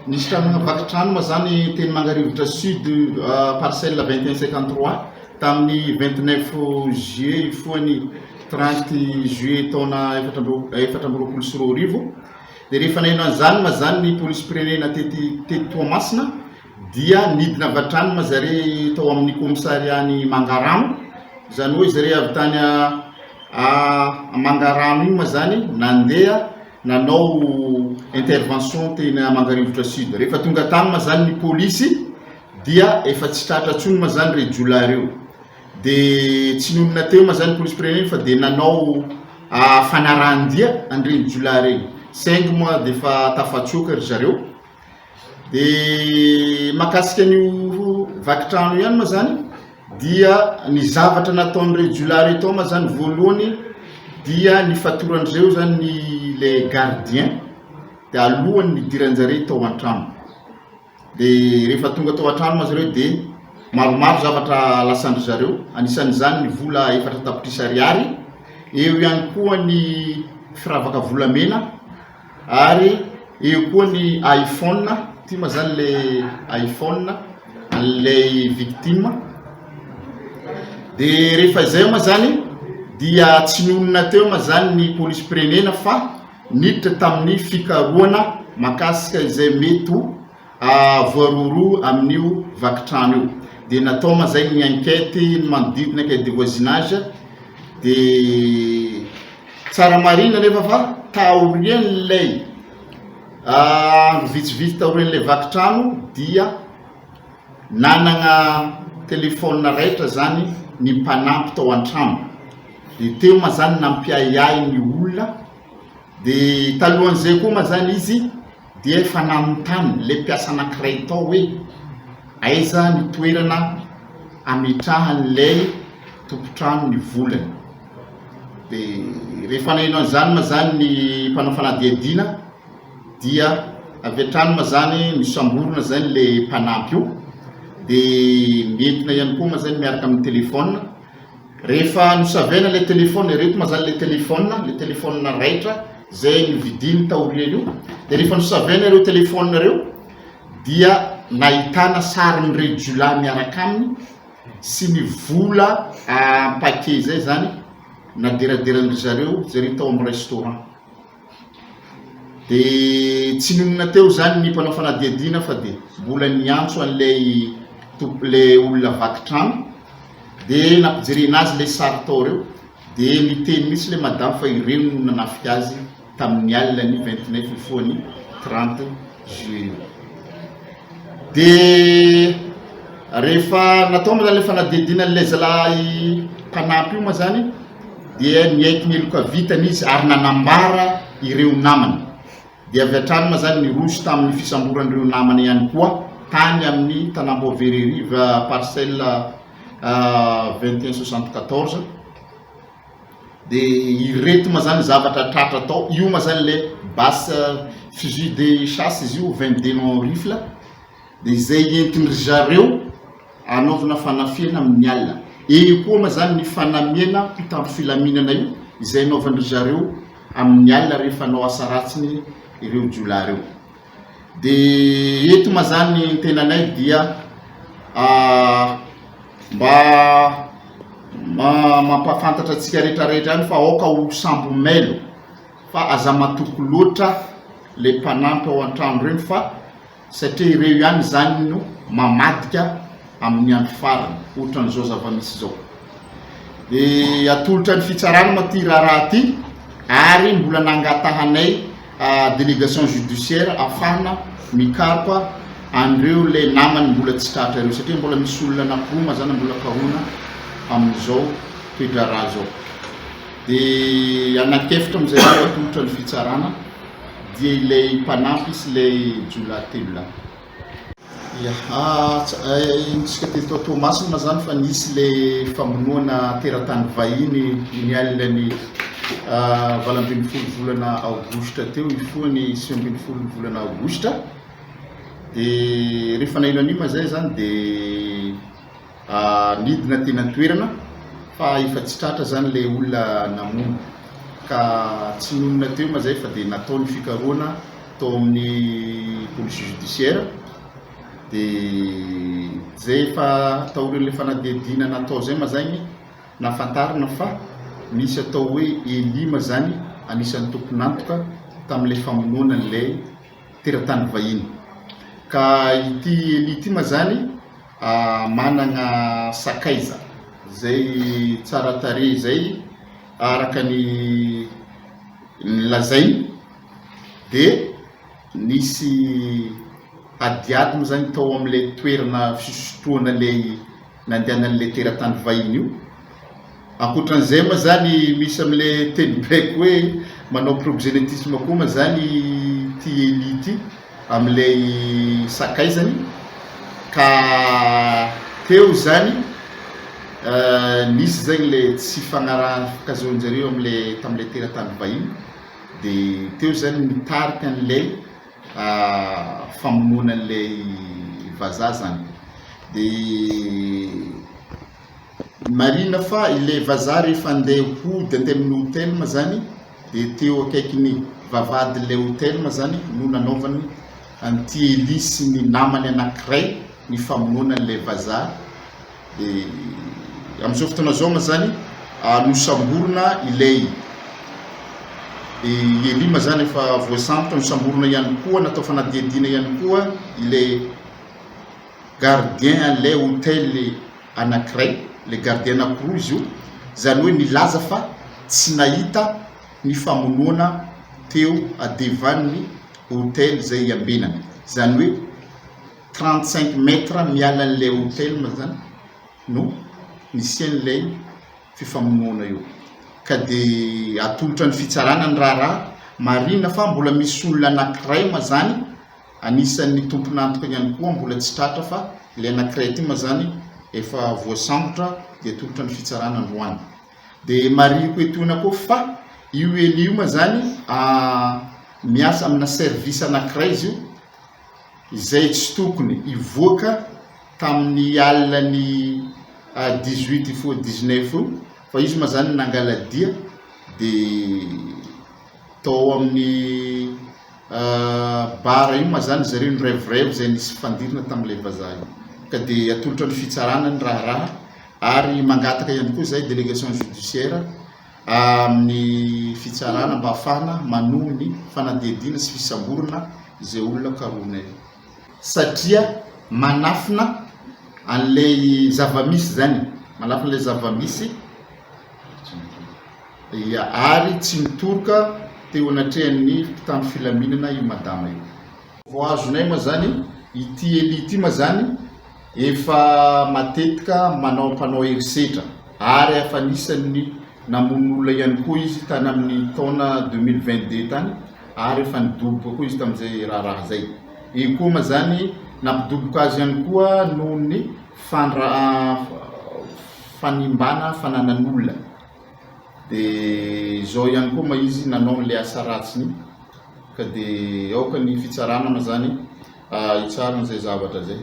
nisy tranona vakitrano ma zany teny Mangarivotra Sud parcelle 2153 tamin'ny 29 juillet foany 30 juillet taona 2024 dia rehefa naino an'izany ma zany ny police pirenena tety Toamasina dia nidina vatrano ma zare tao amin'ny commissariat-ny Mangarano zany hoe zare avy tany Mangarano iny ma zany nandeha nanao intervention teny Mangarivotra Sud. Rehefa tonga tany ma zany ny police dia efa tsy tratra tsony ma zany re jolareo dia tsy nonona teo ma zany police pirenena fa dia nanao fanarandia andreny jolareo 5 mois dia efa tafatsoka ry zareo. Dia makasika an'io vakitrano ihany ma zany dia ny zavatra nataon'ireo jolareo tao ma zany voalohany dia ny fatoran'ireo zany le gardien dia alohany nidiran'jareo tao an-trano. Dia rehefa tonga tao an-trano ma zareo dia maromaro zavatra lasandry zareo, anisan'izany ny vola 4 tapitrisa ariary, eo ihany koa ny firavaka volamena, ary eo koa ny iPhone, ty ma zany le iPhone le victime. Dia rehefa izay ma zany dia tsy nonona teo ma zany ny police pirenena fa niditra tamin'ny fikarohana makasika izay mety voaroro amin'io vakitrano io. Dia natao ma zay ny enquête ny manodidina enquête de voisinage. Dia tsara marina nefa fa taorian'ilay vitsivitsy taorian'ilay vakitrano dia nanana telefôna raitra zany ny mpanampy tao an-trano. Dia teo ma zany nampiayay ny olona. Dia talohan'izay koa ma zany izy dia efa nanontany le mpiasa anankiray tao hoe aiza ny toerana ametrahan'ilay tompotrano ny volany. Dia rehefa naino an'izany ma zany ny mpanao fanadihadiana dia avy hatrany ma zany misamborona zany le mpanampy io. Dia mientina ihany koa ma zany miaraka amin'ny telefôna. Rehefa nosavena le telefôna reto ma zany le telefôna raitra zay nividiny taoriana io. Dia rehefa nosavena ireo telefôna reo dia nahitana sarin'ireo jola miaraka aminy sy ny vola paquet zay zany naderaderan'ry zareo tao amin'ny restaurant. Dia tsy nonona teo zany ny mpanao fanadihadiana fa dia mbola niantso an'ilay le olona vakitrano dia nampijerena azy le sary tao reo. Dia niteny mihitsy le madame fa ireo no nanafika azy tamin'ny alina ny 29 foany 30 juillet. Dia rehefa natao ma zany le fanadihadiana n'ilay zalahy mpanampy io ma zany dia niaiky nieloka vitany izy ary nanambara ireo namany. Dia avy hatrany ma zany niroso tamin'ny fisamboran'ireo namany ihany koa tany amin'ny Tanambo Vererive parcelle 2174. Dia ireto ma zany zavatra tratra tao. Io ma zany le basse fusil de chasse izy io 22 non rifle. Dia izay entin'ry zareo anaovana fanafiana amin'ny alina. Eo koa ma zany ny fanamiana mpitandro filaminana io izay anaovan'ry zareo amin'ny alina rehefa anao asa ratsiny ireo jolareo. Dia eto ma zany ny tenanay dia mba mampafantatra antsika rehetrarehetra ihany fa aoka ho sambo mailo fa aza matoko loatra le mpanampy ao an-trano reny fa satria ireo ihany zany no mamadika amin'ny andro farany ohatran'izao zava-misy zao. Dia atolotra ny fitsarana ma ty raha ty ary mbola nangatahanay délégation judiciaire afahana mikaroka andreo le namany mbola tsy tratra ireo satria mbola misy olona anakiroma zany mbola kahona amin'izao toedra raha zao. Dia anakefitra am'izay atolotra ny fitsarana dia ilay mpanampy sy ilay jola telo lahy. Tsika teto Toamasina zany fa nisy le famonoana teratany vahiny ny alinany 20 volana aogositra teo ifoany 20 volana aogositra. Dia rehefa naino an'io ma zay zany dia nidina tena toerana fa efa tsy tratra zany le olona namono ka tsy nonona teo ma zay fa dia natao ny fikarohana tao amin'ny police judiciaire dia zay efa atao ireo le fanadihadiana natao zay mazagny nafantarina fa misy atao hoe elima zany anisan'ny tompon'antoka tamin'ilay famonoana an'ilay teratany vahiny. Ka ity elity mazany managna sakaiza zay tsara tarehy zay araka ny lazainy dia nisy adiadina zany tao amin'ilay toerana fisotroana lay nandehanan'ilay teratany vahiny io. Ankoatran'izay moa zany misy amin'ilay teny baiko hoe manao proxénétisme koa moa zany ty elity amin'ilay sakaizany ka teo zany nisy zany le tsy fagnarahan-fikazoanjareo tamin'ilay teratany vahiny dia teo zany nitarika an'ilay famonoana an'ilay vazaha zany. Dia marina fa ilay vazaha rehefa andeha hody andeha amin'ny hôtely ma zany dia teo akaikiny vavadin'ilay hôtely ma zany no nanaovany an'ity Eli sy ny namany anankiray ny famonoana an'ilay vazaha. Dia amin'izao fotoana zao ma zany nosamborona ilay Eli ma zany efa voasambotra, nosamborona ihany koa natao fanadihadiana ihany koa ilay gardien an'ilay hôtely anankiray, le gardien anankiroa izy io, zany hoe nilaza fa tsy nahita ny famonoana teo adevan'ny hôtely zay iambenany, zany hoe 35 mètres miala an'ilay hôtely ma zany no nisian'ilay fifamonoana io. Ka dia atolotra ny fitsarana ny raharaha marina fa mbola misy olona anankiray ma zany anisan'ny tompon'antoka ihany koa mbola tsy tratra fa ilay anankiray ity ma zany efa voasambotra dia atolotra ny fitsarana androany. Dia mariko etoana koa fa io Eli io ma zany miasa amina service anankiray izy io izay tsy tokony ivoaka tamin'ny alinany 18 fa izy ma zany nangaladia dia tao amin'ny bara io ma zany zareo ny revreve zay nisy fandirina tamin'ilay vazaha io. Ka dia atolotra ny fitsarana ny raharaha ary mangataka ihany koa zay délégation judiciaire amin'ny fitsarana mba ahafahana manohy ny fanadihadiana sy fisamborana izay olona karoana io, satria manafina an'ilay zavamisy zany, manafina an'ilay zavamisy ary tsy mitoroka teo anatrehan'ny mpitandro filaminana io madama io. Voazonay ma zany ity Eli ity ma zany efa matetika mpanao herisetra ary efa nisan'ny namon'olona ihany koa izy tany amin'ny taona 2022 tany ary efa nidoboka koa izy tamin'izay raharaha zay. Io koa ma zany nampidoboka azy ihany koa noho ny fanimbana fananan'olona. Dia zao ihany koa ma izy nanao n'ilay asa ratsiny. Ka dia aoka ny fitsarana ma zany hitsarana zay zavatra zay.